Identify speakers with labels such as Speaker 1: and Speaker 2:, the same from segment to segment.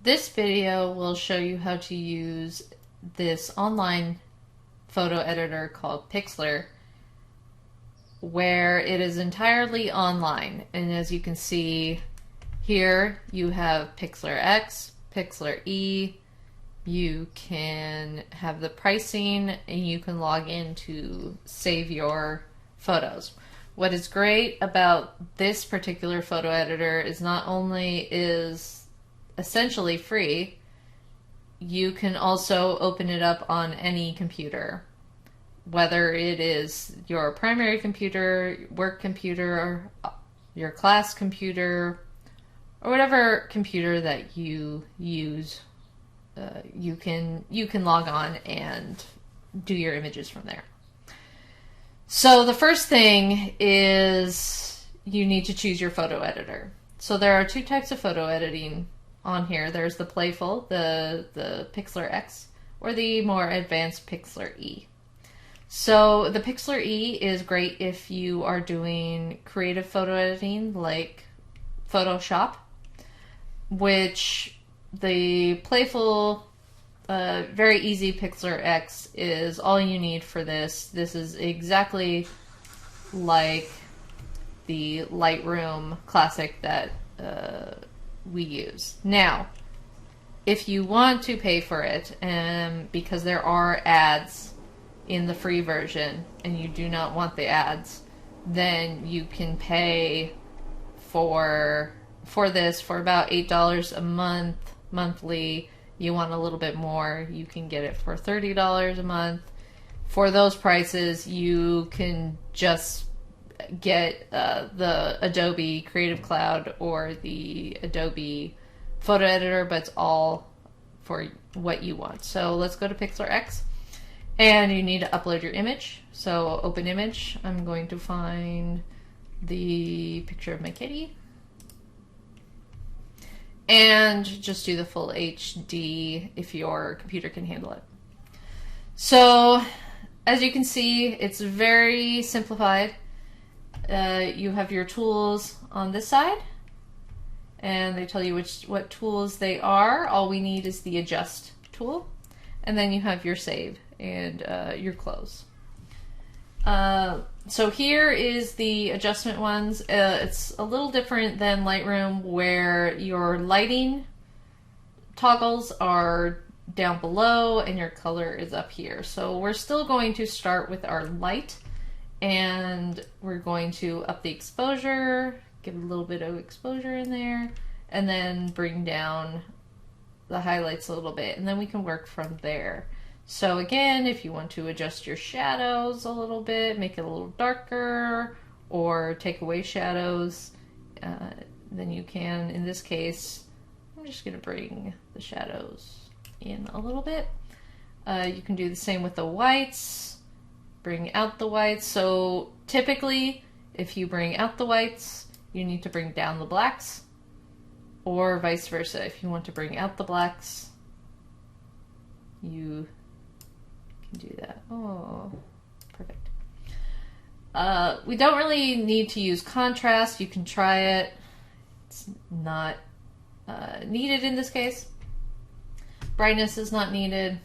Speaker 1: This video will show you how to use this online photo editor called Plixlr, where it is entirely online. And as you can see here, you have Plixlr X, Plixlr E. You can have the pricing and you can log in to save your photos. What is great about this particular photo editor is not only is essentially free, you can also open it up on any computer, whether it is your primary computer, work computer, your class computer, or whatever computer that you use. You can log on and do your images from there. So the first thing is you need to choose your photo editor. So there are two types of photo editing on here. There's the playful, the Plixlr X, or the more advanced Plixlr E. So the Plixlr E is great if you are doing creative photo editing like Photoshop, which the playful, very easy Plixlr X is all you need for this. This is exactly like the Lightroom Classic that we use. Now, if you want to pay for it, and because there are ads in the free version and you do not want the ads, then you can pay for this for about $8 a month monthly. You want a little bit more, you can get it for $30 a month. For those prices, you can just get the Adobe Creative Cloud or the Adobe Photo Editor, but it's all for what you want. So let's go to Plixlr X, and you need to upload your image. So open image. I'm going to find the picture of my kitty, and just do the full HD if your computer can handle it. So as you can see, it's very simplified. You have your tools on this side, and they tell you what tools they are. All we need is the adjust tool, and then you have your save and your close. So here is the adjustment ones. It's a little different than Lightroom, where your lighting toggles are down below and your color is up here. So we're still going to start with our light, and we're going to up the exposure, give a little bit of exposure in there, and then bring down the highlights a little bit, and then we can work from there. So again, if you want to adjust your shadows a little bit, make it a little darker, or take away shadows, then you can. In this case, I'm just going to bring the shadows in a little bit. You can do the same with the whites, bring out the whites. So typically, if you bring out the whites, you need to bring down the blacks, or vice versa. If you want to bring out the blacks, you can do that. Oh, perfect. We don't really need to use contrast. You can try it. It's not needed in this case. Brightness is not needed.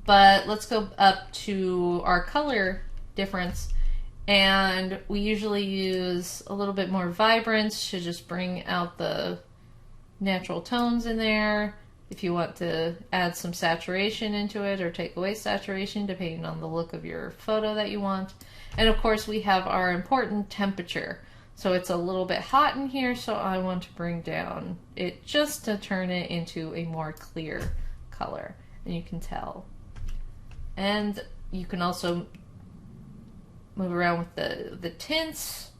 Speaker 1: But let's go up to our color difference. And we usually use a little bit more vibrance to just bring out the natural tones in there. If you want to add some saturation into it or take away saturation, depending on the look of your photo that you want. And of course, we have our important temperature. So it's a little bit hot in here, so I want to bring down it just to turn it into a more clear color. And you can tell. And you can also move around with the tints.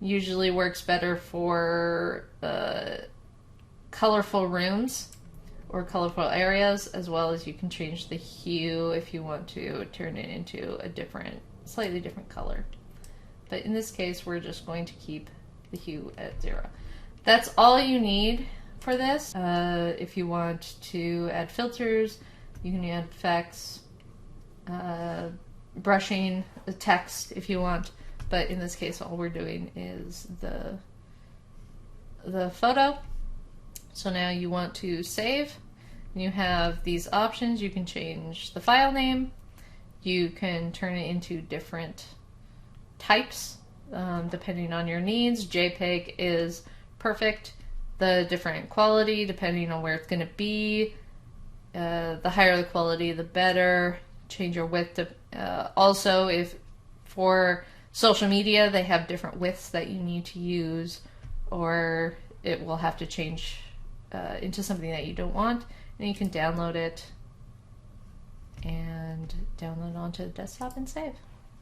Speaker 1: Usually works better for colorful rooms or colorful areas, as well as you can change the hue if you want to turn it into a slightly different color. But in this case, we're just going to keep the hue at 0. That's all you need for this. If you want to add filters, you can add effects, brushing, the text if you want. But in this case, all we're doing is the photo. So now you want to save, and you have these options. You can change the file name, you can turn it into different types depending on your needs. JPEG is perfect. The different quality depending on where it's going to be. The higher the quality, the better. Change your width to, also, if for social media they have different widths that you need to use, or it will have to change into something that you don't want. And you can download it and download onto the desktop and save.